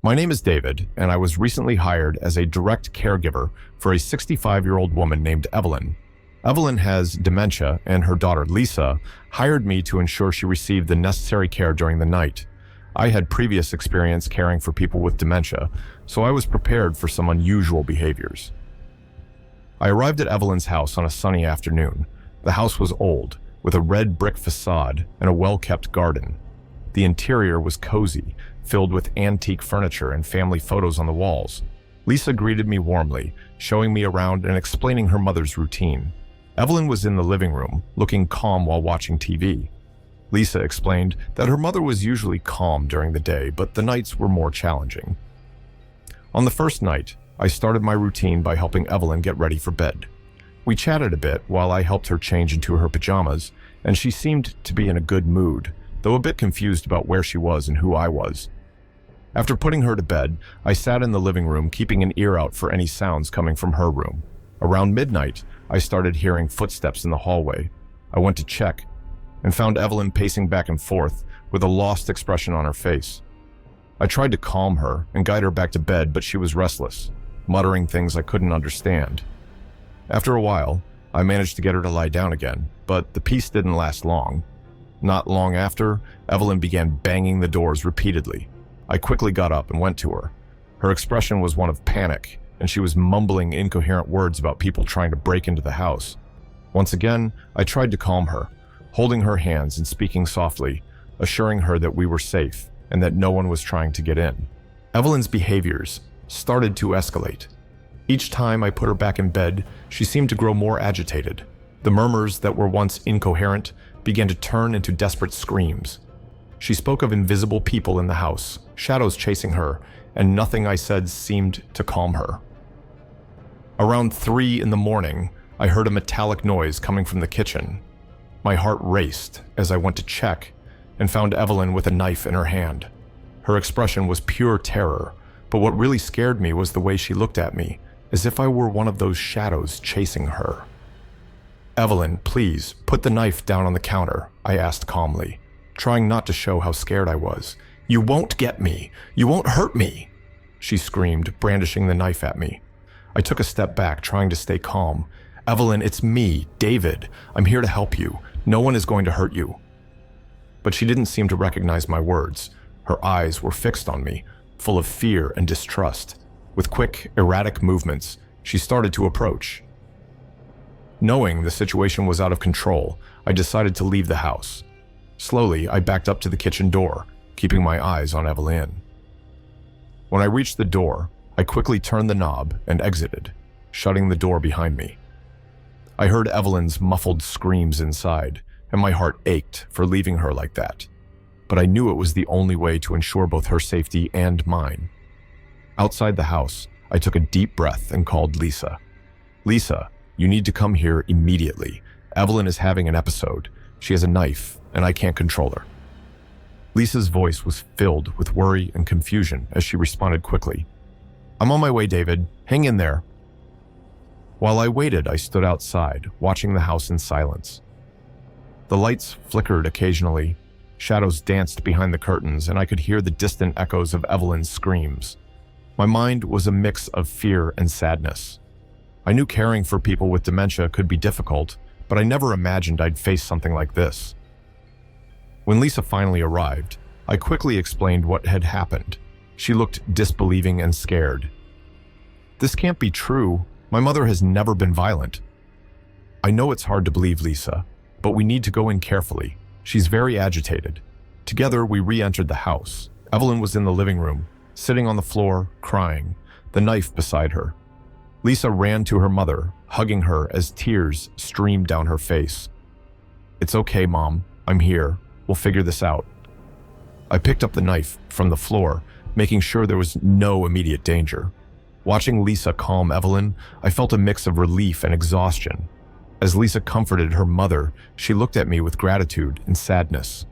My name is David, and I was recently hired as a direct caregiver for a 65-year-old woman named Evelyn. Evelyn has dementia, and her daughter Lisa hired me to ensure she received the necessary care during the night. I had previous experience caring for people with dementia, so I was prepared for some unusual behaviors. I arrived at Evelyn's house on a sunny afternoon. The house was old, with a red brick facade and a well-kept garden. The interior was cozy, filled with antique furniture and family photos on the walls. Lisa greeted me warmly, showing me around and explaining her mother's routine. Evelyn was in the living room, looking calm while watching TV. Lisa explained that her mother was usually calm during the day, but the nights were more challenging. On the first night, I started my routine by helping Evelyn get ready for bed. We chatted a bit while I helped her change into her pajamas, and she seemed to be in a good mood, though a bit confused about where she was and who I was. After putting her to bed, I sat in the living room, keeping an ear out for any sounds coming from her room. Around midnight, I started hearing footsteps in the hallway. I went to check and found Evelyn pacing back and forth with a lost expression on her face. I tried to calm her and guide her back to bed, but she was restless, muttering things I couldn't understand. After a while, I managed to get her to lie down again, but the peace didn't last long. Not long after, Evelyn began banging the doors repeatedly. I quickly got up and went to her. Her expression was one of panic, and she was mumbling incoherent words about people trying to break into the house. Once again, I tried to calm her, holding her hands and speaking softly, assuring her that we were safe and that no one was trying to get in. Evelyn's behaviors started to escalate. Each time I put her back in bed, she seemed to grow more agitated. The murmurs that were once incoherent began to turn into desperate screams. She spoke of invisible people in the house, shadows chasing her, and nothing I said seemed to calm her. Around 3 in the morning, I heard a metallic noise coming from the kitchen. My heart raced as I went to check and found Evelyn with a knife in her hand. Her expression was pure terror, but what really scared me was the way she looked at me, as if I were one of those shadows chasing her. "Evelyn, please, put the knife down on the counter," I asked calmly, trying not to show how scared I was. "You won't get me. You won't hurt me," she screamed, brandishing the knife at me. I took a step back, trying to stay calm. "Evelyn, it's me, David. I'm here to help you. No one is going to hurt you." But she didn't seem to recognize my words. Her eyes were fixed on me, full of fear and distrust. With quick, erratic movements, she started to approach. Knowing the situation was out of control, I decided to leave the house. Slowly, I backed up to the kitchen door, keeping my eyes on Evelyn. When I reached the door, I quickly turned the knob and exited, shutting the door behind me. I heard Evelyn's muffled screams inside, and my heart ached for leaving her like that. But I knew it was the only way to ensure both her safety and mine. Outside the house, I took a deep breath and called Lisa. "Lisa, you need to come here immediately. Evelyn is having an episode. She has a knife, and I can't control her." Lisa's voice was filled with worry and confusion as she responded quickly. "I'm on my way, David. Hang in there." While I waited, I stood outside, watching the house in silence. The lights flickered occasionally, shadows danced behind the curtains, and I could hear the distant echoes of Evelyn's screams. My mind was a mix of fear and sadness. I knew caring for people with dementia could be difficult, but I never imagined I'd face something like this. When Lisa finally arrived, I quickly explained what had happened. She looked disbelieving and scared. "This can't be true. My mother has never been violent." "I know it's hard to believe, Lisa, but we need to go in carefully. She's very agitated." Together, we re-entered the house. Evelyn was in the living room, sitting on the floor, crying, the knife beside her. Lisa ran to her mother, hugging her as tears streamed down her face. "It's okay, Mom. I'm here. We'll figure this out." I picked up the knife from the floor, making sure there was no immediate danger. Watching Lisa calm Evelyn, I felt a mix of relief and exhaustion. As Lisa comforted her mother, she looked at me with gratitude and sadness.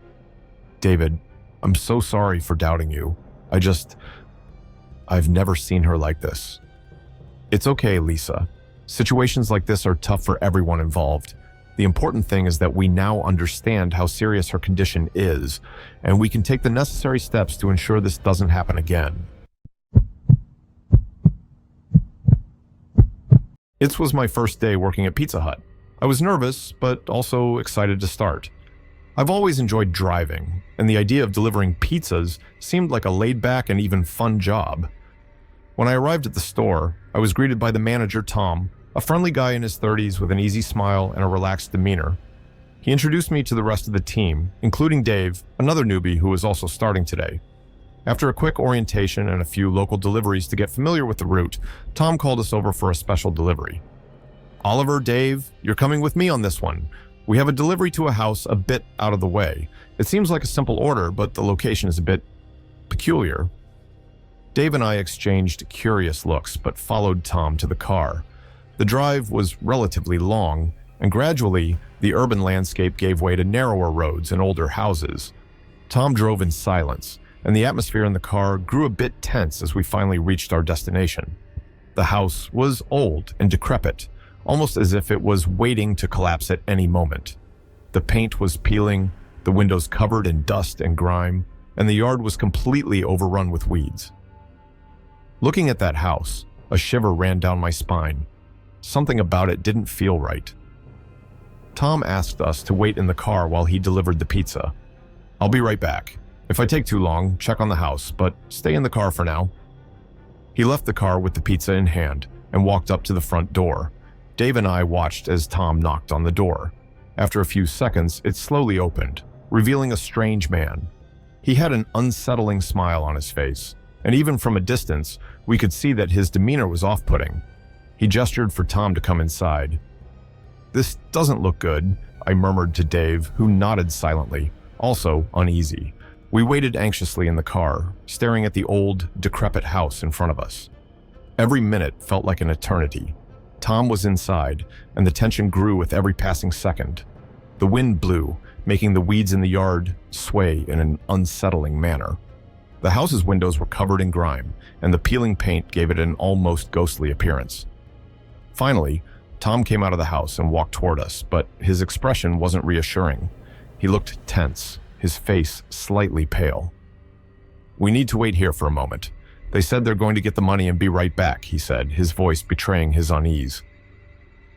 "David, I'm so sorry for doubting you. I've never seen her like this." "It's okay, Lisa. Situations like this are tough for everyone involved. The important thing is that we now understand how serious her condition is, and we can take the necessary steps to ensure this doesn't happen again." It was my first day working at Pizza Hut. I was nervous, but also excited to start. I've always enjoyed driving, and the idea of delivering pizzas seemed like a laid-back and even fun job. When I arrived at the store, I was greeted by the manager, Tom, a friendly guy in his 30s with an easy smile and a relaxed demeanor. He introduced me to the rest of the team, including Dave, another newbie who was also starting today. After a quick orientation and a few local deliveries to get familiar with the route, Tom called us over for a special delivery. "Oliver, Dave, you're coming with me on this one. We have a delivery to a house a bit out of the way. It seems like a simple order, but the location is a bit peculiar." Dave and I exchanged curious looks, but followed Tom to the car. The drive was relatively long, and gradually, the urban landscape gave way to narrower roads and older houses. Tom drove in silence, and the atmosphere in the car grew a bit tense as we finally reached our destination. The house was old and decrepit, almost as if it was waiting to collapse at any moment. The paint was peeling, the windows covered in dust and grime, and the yard was completely overrun with weeds. Looking at that house, a shiver ran down my spine. Something about it didn't feel right. Tom asked us to wait in the car while he delivered the pizza. "I'll be right back. If I take too long, check on the house, but stay in the car for now." He left the car with the pizza in hand and walked up to the front door. Dave and I watched as Tom knocked on the door. After a few seconds, it slowly opened, revealing a strange man. He had an unsettling smile on his face, and even from a distance, we could see that his demeanor was off-putting. He gestured for Tom to come inside. "This doesn't look good," I murmured to Dave, who nodded silently, also uneasy. We waited anxiously in the car, staring at the old, decrepit house in front of us. Every minute felt like an eternity. Tom was inside, and the tension grew with every passing second. The wind blew, making the weeds in the yard sway in an unsettling manner. The house's windows were covered in grime, and the peeling paint gave it an almost ghostly appearance. Finally, Tom came out of the house and walked toward us, but his expression wasn't reassuring. He looked tense, his face slightly pale. "We need to wait here for a moment. They said they're going to get the money and be right back," he said, his voice betraying his unease.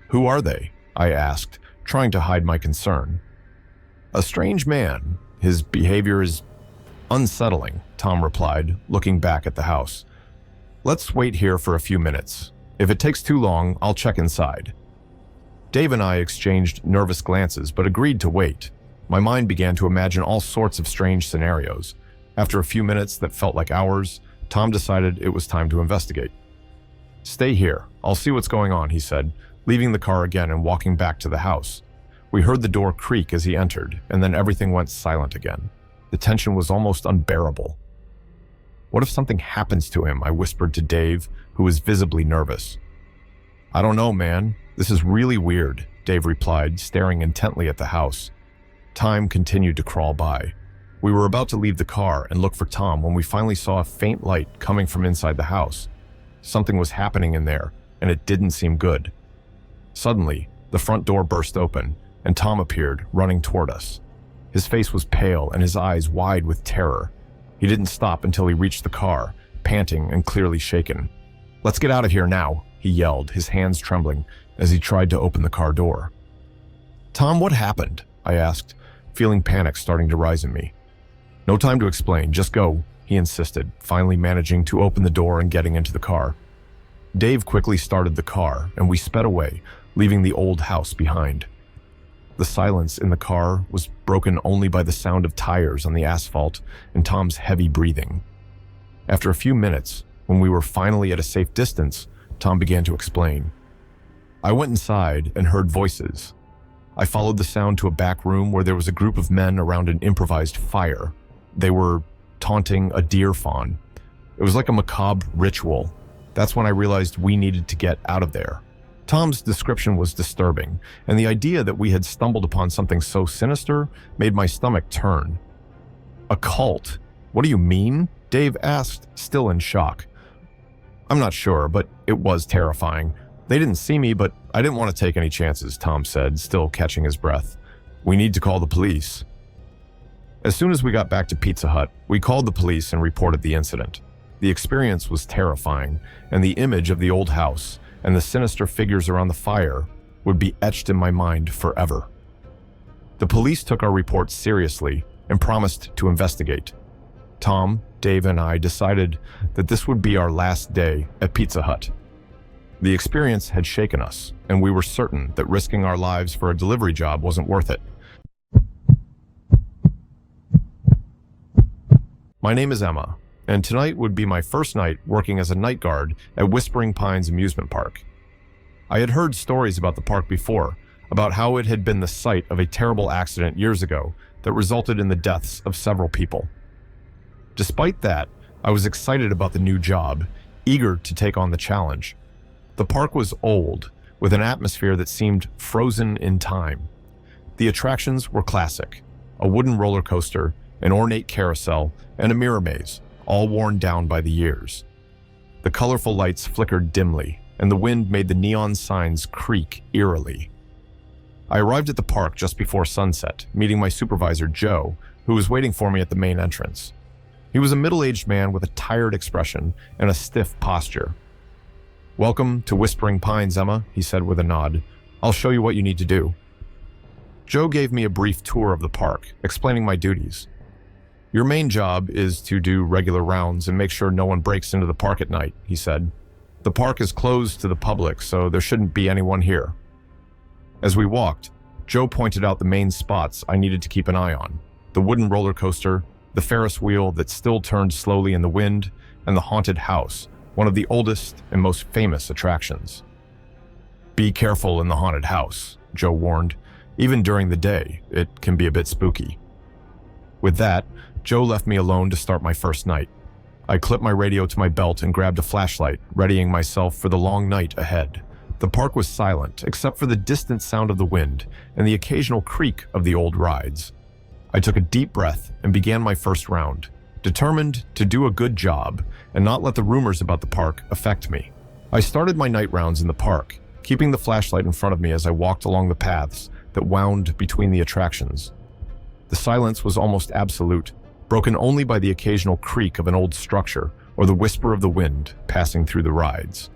"Who are they?" I asked, trying to hide my concern. "A strange man. His behavior is unsettling," Tom replied, looking back at the house. "Let's wait here for a few minutes. If it takes too long, I'll check inside." Dave and I exchanged nervous glances, but agreed to wait. My mind began to imagine all sorts of strange scenarios. After a few minutes that felt like hours, Tom decided it was time to investigate. "Stay here. I'll see what's going on," he said, leaving the car again and walking back to the house. We heard the door creak as he entered, and then everything went silent again. The tension was almost unbearable. "What if something happens to him?" I whispered to Dave, who was visibly nervous. "I don't know, man. This is really weird," Dave replied, staring intently at the house. Time continued to crawl by. We were about to leave the car and look for Tom when we finally saw a faint light coming from inside the house. Something was happening in there, and it didn't seem good. Suddenly, the front door burst open, and Tom appeared, running toward us. His face was pale and his eyes wide with terror. He didn't stop until he reached the car, panting and clearly shaken. "Let's get out of here now," he yelled, his hands trembling as he tried to open the car door. "Tom, what happened?" I asked, feeling panic starting to rise in me. "No time to explain, just go," he insisted, finally managing to open the door and getting into the car. Dave quickly started the car, and we sped away, leaving the old house behind. The silence in the car was broken only by the sound of tires on the asphalt and Tom's heavy breathing. After a few minutes, when we were finally at a safe distance, Tom began to explain. "I went inside and heard voices. I followed the sound to a back room where there was a group of men around an improvised fire. They were taunting a deer fawn. It was like a macabre ritual. That's when I realized we needed to get out of there." Tom's description was disturbing, and the idea that we had stumbled upon something so sinister made my stomach turn. "A cult? What do you mean?" Dave asked, still in shock. "I'm not sure, but it was terrifying. They didn't see me, but I didn't want to take any chances," Tom said, still catching his breath. "We need to call the police." As soon as we got back to Pizza Hut, we called the police and reported the incident. The experience was terrifying, and the image of the old house, and the sinister figures around the fire would be etched in my mind forever. The police took our report seriously and promised to investigate. Tom, Dave, and I decided that this would be our last day at Pizza Hut. The experience had shaken us, and we were certain that risking our lives for a delivery job wasn't worth it. My name is Emma, and tonight would be my first night working as a night guard at Whispering Pines Amusement Park. I had heard stories about the park before, about how it had been the site of a terrible accident years ago that resulted in the deaths of several people. Despite that, I was excited about the new job, eager to take on the challenge. The park was old, with an atmosphere that seemed frozen in time. The attractions were classic: a wooden roller coaster, an ornate carousel, and a mirror maze, all worn down by the years. The colorful lights flickered dimly, and the wind made the neon signs creak eerily. I arrived at the park just before sunset, meeting my supervisor, Joe, who was waiting for me at the main entrance. He was a middle-aged man with a tired expression and a stiff posture. "Welcome to Whispering Pines, Emma," he said with a nod. "I'll show you what you need to do." Joe gave me a brief tour of the park, explaining my duties. "Your main job is to do regular rounds and make sure no one breaks into the park at night," he said. "The park is closed to the public, so there shouldn't be anyone here." As we walked, Joe pointed out the main spots I needed to keep an eye on: the wooden roller coaster, the Ferris wheel that still turned slowly in the wind, and the haunted house, one of the oldest and most famous attractions. "Be careful in the haunted house," Joe warned. "Even during the day, it can be a bit spooky." With that, Joe left me alone to start my first night. I clipped my radio to my belt and grabbed a flashlight, readying myself for the long night ahead. The park was silent, except for the distant sound of the wind and the occasional creak of the old rides. I took a deep breath and began my first round, determined to do a good job and not let the rumors about the park affect me. I started my night rounds in the park, keeping the flashlight in front of me as I walked along the paths that wound between the attractions. The silence was almost absolute, broken only by the occasional creak of an old structure or the whisper of the wind passing through the rides.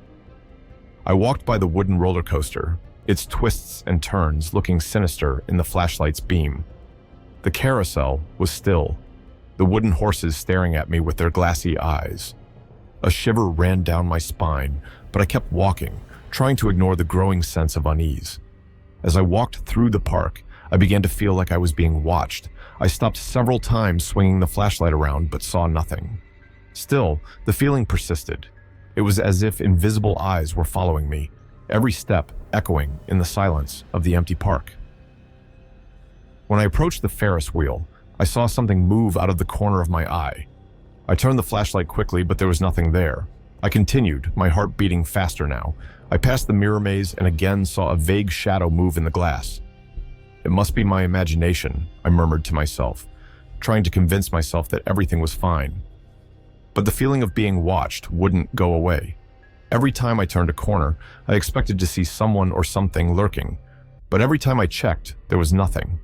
I walked by the wooden roller coaster, its twists and turns looking sinister in the flashlight's beam. The carousel was still, the wooden horses staring at me with their glassy eyes. A shiver ran down my spine, but I kept walking, trying to ignore the growing sense of unease. As I walked through the park, I began to feel like I was being watched. I stopped several times swinging the flashlight around, but saw nothing. Still, the feeling persisted. It was as if invisible eyes were following me, every step echoing in the silence of the empty park. When I approached the Ferris wheel, I saw something move out of the corner of my eye. I turned the flashlight quickly, but there was nothing there. I continued, my heart beating faster now. I passed the mirror maze and again saw a vague shadow move in the glass. "It must be my imagination," I murmured to myself, trying to convince myself that everything was fine. But the feeling of being watched wouldn't go away. Every time I turned a corner, I expected to see someone or something lurking, but every time I checked, there was nothing.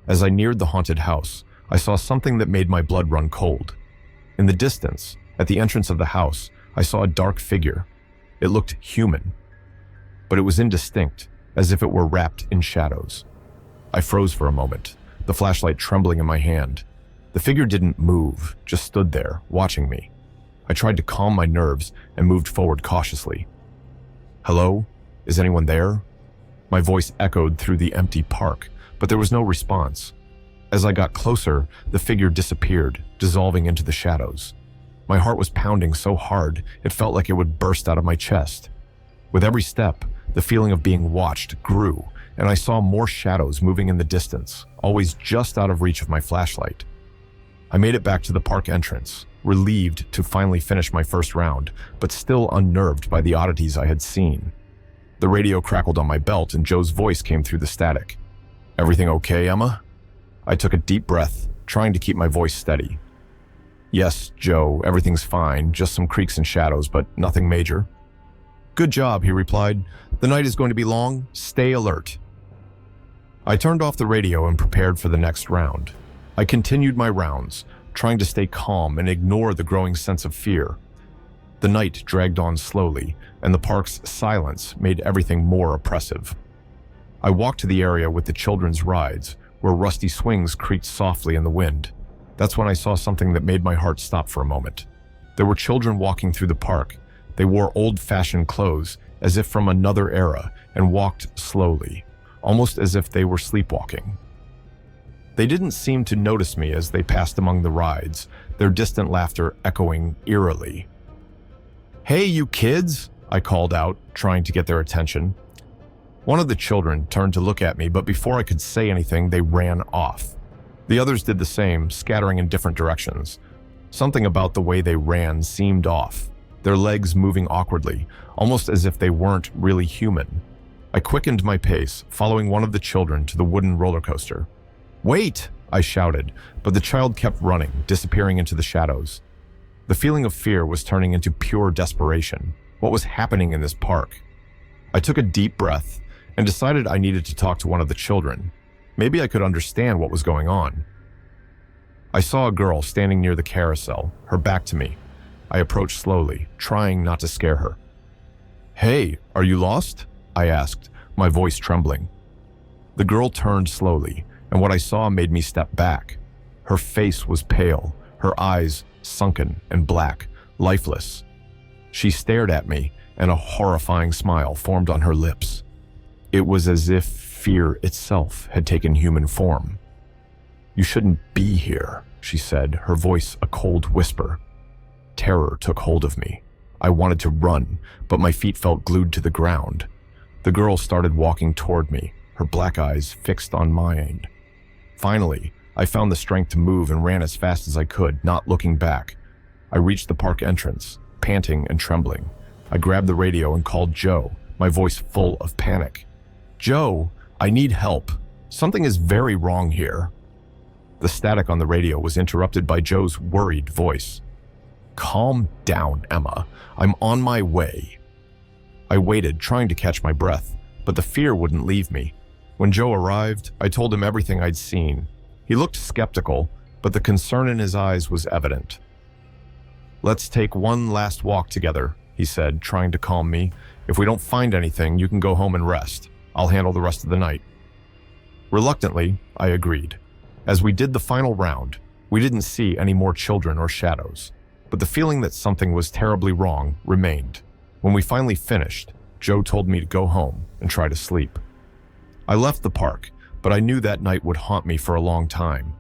As I neared the haunted house, I saw something that made my blood run cold. In the distance, at the entrance of the house, I saw a dark figure. It looked human, but it was indistinct, as if it were wrapped in shadows. I froze for a moment, the flashlight trembling in my hand. The figure didn't move, just stood there, watching me. I tried to calm my nerves and moved forward cautiously. "Hello? Is anyone there?" My voice echoed through the empty park, but there was no response. As I got closer, the figure disappeared, dissolving into the shadows. My heart was pounding so hard, it felt like it would burst out of my chest. With every step, the feeling of being watched grew, and I saw more shadows moving in the distance, always just out of reach of my flashlight. I made it back to the park entrance, relieved to finally finish my first round, but still unnerved by the oddities I had seen. The radio crackled on my belt and Joe's voice came through the static. "Everything okay, Emma?" I took a deep breath, trying to keep my voice steady. "Yes, Joe, everything's fine, just some creaks and shadows, but nothing major." "Good job," he replied. "The night is going to be long. Stay alert." I turned off the radio and prepared for the next round. I continued my rounds, trying to stay calm and ignore the growing sense of fear. The night dragged on slowly, and the park's silence made everything more oppressive. I walked to the area with the children's rides, where rusty swings creaked softly in the wind. That's when I saw something that made my heart stop for a moment. There were children walking through the park. They wore old-fashioned clothes, as if from another era, and walked slowly, almost as if they were sleepwalking. They didn't seem to notice me as they passed among the rides, their distant laughter echoing eerily. "Hey, you kids!" I called out, trying to get their attention. One of the children turned to look at me, but before I could say anything, they ran off. The others did the same, scattering in different directions. Something about the way they ran seemed off, their legs moving awkwardly, almost as if they weren't really human. I quickened my pace, following one of the children to the wooden roller coaster. "Wait!" I shouted, but the child kept running, disappearing into the shadows. The feeling of fear was turning into pure desperation. What was happening in this park? I took a deep breath and decided I needed to talk to one of the children. Maybe I could understand what was going on. I saw a girl standing near the carousel, her back to me. I approached slowly, trying not to scare her. "Hey, are you lost?" I asked, my voice trembling. The girl turned slowly, and what I saw made me step back. Her face was pale, her eyes sunken and black, lifeless. She stared at me, and a horrifying smile formed on her lips. It was as if fear itself had taken human form. "You shouldn't be here," she said, her voice a cold whisper. Terror took hold of me. I wanted to run, but my feet felt glued to the ground. The girl started walking toward me, her black eyes fixed on mine. Finally, I found the strength to move and ran as fast as I could, not looking back. I reached the park entrance, panting and trembling. I grabbed the radio and called Joe, my voice full of panic. "Joe, I need help. Something is very wrong here." The static on the radio was interrupted by Joe's worried voice. "Calm down, Emma. I'm on my way." I waited, trying to catch my breath, but the fear wouldn't leave me. When Joe arrived, I told him everything I'd seen. He looked skeptical, but the concern in his eyes was evident. "Let's take one last walk together," he said, trying to calm me. "If we don't find anything, you can go home and rest. I'll handle the rest of the night." Reluctantly, I agreed. As we did the final round, we didn't see any more children or shadows, but the feeling that something was terribly wrong remained. When we finally finished, Joe told me to go home and try to sleep. I left the park, but I knew that night would haunt me for a long time.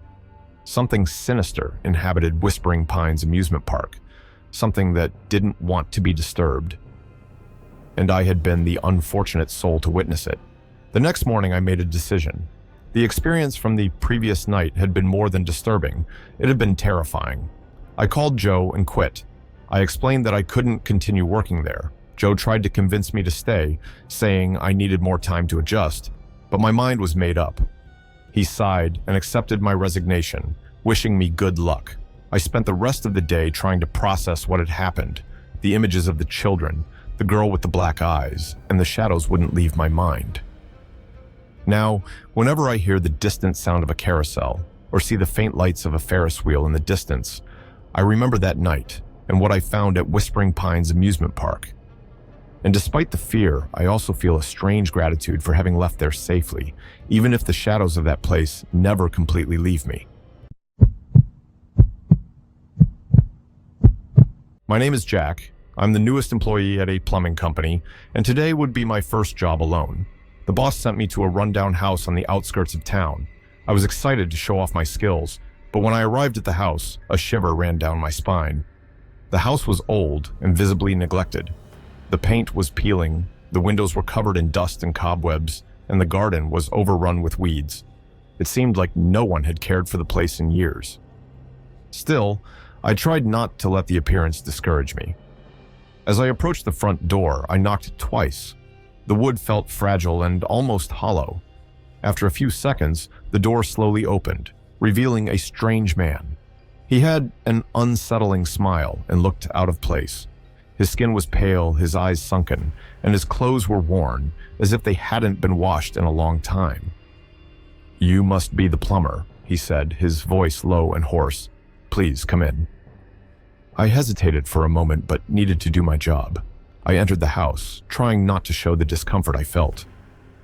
Something sinister inhabited Whispering Pines amusement park, something that didn't want to be disturbed. And I had been the unfortunate soul to witness it. The next morning I made a decision. The experience from the previous night had been more than disturbing. It had been terrifying. I called Joe and quit. I explained that I couldn't continue working there. Joe tried to convince me to stay, saying I needed more time to adjust, but my mind was made up. He sighed and accepted my resignation, wishing me good luck. I spent the rest of the day trying to process what had happened. The images of the children, the girl with the black eyes, and the shadows wouldn't leave my mind. Now, whenever I hear the distant sound of a carousel, or see the faint lights of a Ferris wheel in the distance, I remember that night and what I found at Whispering Pines amusement park. And despite the fear, I also feel a strange gratitude for having left there safely, even if the shadows of that place never completely leave me. My name is Jack. I'm the newest employee at a plumbing company, and today would be my first job alone. The boss sent me to a rundown house on the outskirts of town. I was excited to show off my skills, but when I arrived at the house, a shiver ran down my spine. The house was old and visibly neglected. The paint was peeling, the windows were covered in dust and cobwebs, and the garden was overrun with weeds. It seemed like no one had cared for the place in years. Still, I tried not to let the appearance discourage me. As I approached the front door, I knocked twice. The wood felt fragile and almost hollow. After a few seconds, the door slowly opened, revealing a strange man. He had an unsettling smile and looked out of place. His skin was pale, his eyes sunken, and his clothes were worn, as if they hadn't been washed in a long time. "You must be the plumber," he said, his voice low and hoarse. "Please come in." I hesitated for a moment but needed to do my job. I entered the house, trying not to show the discomfort I felt.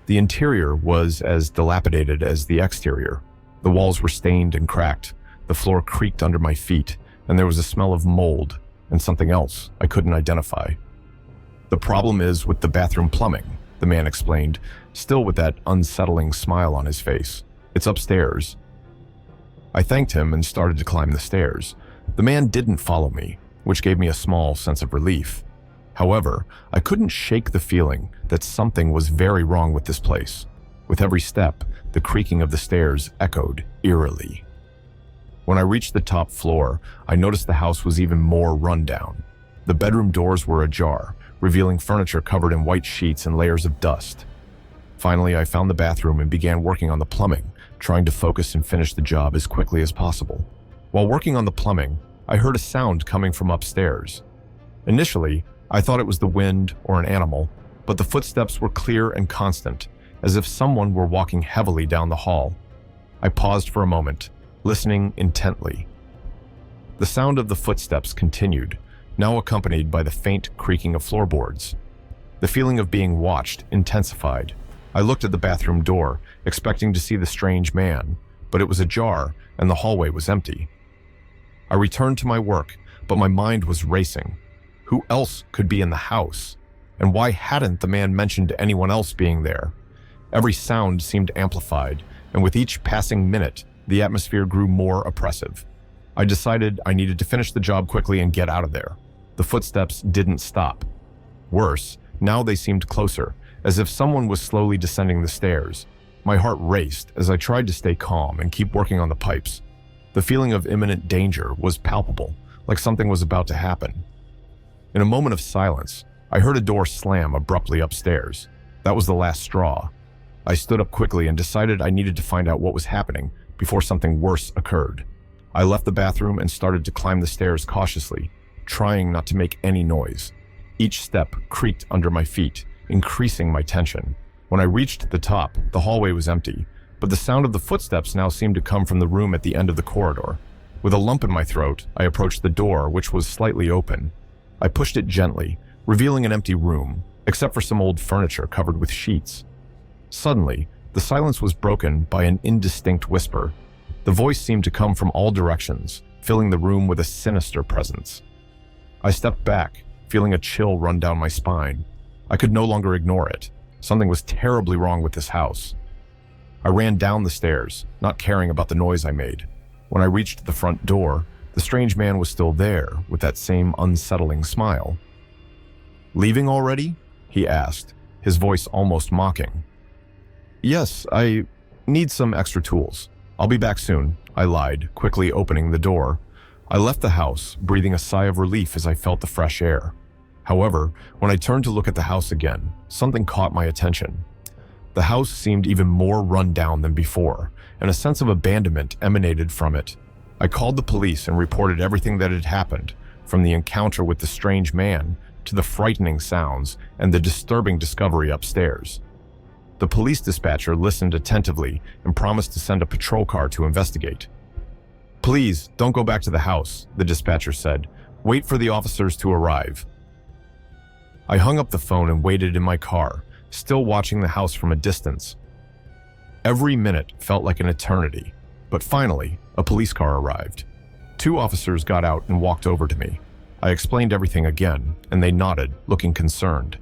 The interior was as dilapidated as the exterior. The walls were stained and cracked, the floor creaked under my feet, and there was a smell of mold and something else I couldn't identify. "The problem is with the bathroom plumbing," the man explained, still with that unsettling smile on his face. "It's upstairs." I thanked him and started to climb the stairs. The man didn't follow me, which gave me a small sense of relief. However, I couldn't shake the feeling that something was very wrong with this place. With every step, the creaking of the stairs echoed eerily. When I reached the top floor, I noticed the house was even more run down. The bedroom doors were ajar, revealing furniture covered in white sheets and layers of dust. Finally, I found the bathroom and began working on the plumbing, trying to focus and finish the job as quickly as possible. While working on the plumbing, I heard a sound coming from upstairs. Initially, I thought it was the wind or an animal, but the footsteps were clear and constant, as if someone were walking heavily down the hall. I paused for a moment, listening intently. The sound of the footsteps continued, now accompanied by the faint creaking of floorboards. The feeling of being watched intensified. I looked at the bathroom door, expecting to see the strange man, but it was ajar and the hallway was empty. I returned to my work, but my mind was racing. Who else could be in the house? And why hadn't the man mentioned anyone else being there? Every sound seemed amplified, and with each passing minute, the atmosphere grew more oppressive. I decided I needed to finish the job quickly and get out of there. The footsteps didn't stop. Worse, now they seemed closer, as if someone was slowly descending the stairs. My heart raced as I tried to stay calm and keep working on the pipes. The feeling of imminent danger was palpable, like something was about to happen. In a moment of silence, I heard a door slam abruptly upstairs. That was the last straw. I stood up quickly and decided I needed to find out what was happening before something worse occurred. I left the bathroom and started to climb the stairs cautiously, trying not to make any noise. Each step creaked under my feet, increasing my tension. When I reached the top, the hallway was empty, but the sound of the footsteps now seemed to come from the room at the end of the corridor. With a lump in my throat, I approached the door, which was slightly open. I pushed it gently, revealing an empty room, except for some old furniture covered with sheets. Suddenly, the silence was broken by an indistinct whisper. The voice seemed to come from all directions, filling the room with a sinister presence. I stepped back, feeling a chill run down my spine. I could no longer ignore it. Something was terribly wrong with this house. I ran down the stairs, not caring about the noise I made. When I reached the front door, the strange man was still there, with that same unsettling smile. "Leaving already?" he asked, his voice almost mocking. "Yes, I need some extra tools. I'll be back soon," I lied, quickly opening the door. I left the house, breathing a sigh of relief as I felt the fresh air. However, when I turned to look at the house again, something caught my attention. The house seemed even more run down than before, and a sense of abandonment emanated from it. I called the police and reported everything that had happened, from the encounter with the strange man to the frightening sounds and the disturbing discovery upstairs. The police dispatcher listened attentively and promised to send a patrol car to investigate. "Please, don't go back to the house," the dispatcher said. "Wait for the officers to arrive." I hung up the phone and waited in my car, still watching the house from a distance. Every minute felt like an eternity, but finally, a police car arrived. 2 officers got out and walked over to me. I explained everything again, and they nodded, looking concerned.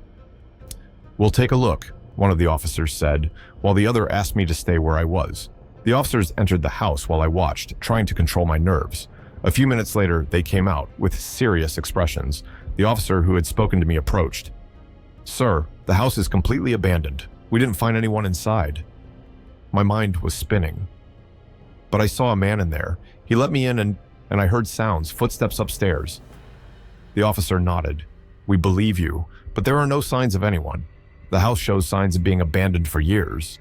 "We'll take a look," one of the officers said, while the other asked me to stay where I was. The officers entered the house while I watched, trying to control my nerves. A few minutes later, they came out with serious expressions. The officer who had spoken to me approached. "Sir, the house is completely abandoned. We didn't find anyone inside." My mind was spinning. "But I saw a man in there. He let me in and I heard sounds, footsteps upstairs." The officer nodded. "We believe you, but there are no signs of anyone. The house shows signs of being abandoned for years."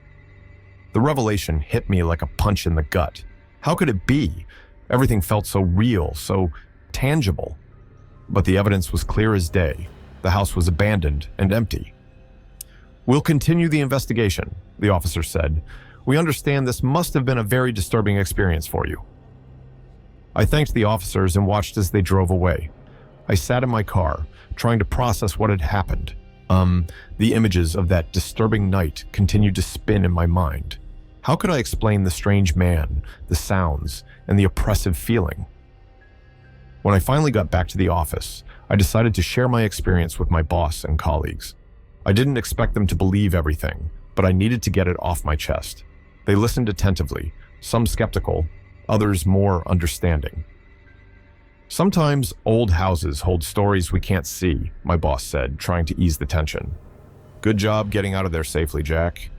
The revelation hit me like a punch in the gut. How could it be? Everything felt so real, so tangible. But the evidence was clear as day. The house was abandoned and empty. "We'll continue the investigation," the officer said. "We understand this must have been a very disturbing experience for you." I thanked the officers and watched as they drove away. I sat in my car, trying to process what had happened. The images of that disturbing night continued to spin in my mind. How could I explain the strange man, the sounds, and the oppressive feeling? When I finally got back to the office, I decided to share my experience with my boss and colleagues. I didn't expect them to believe everything, but I needed to get it off my chest. They listened attentively, some skeptical, others more understanding. Sometimes old houses hold stories we can't see, my boss said, trying to ease the tension. Good job getting out of there safely, Jack.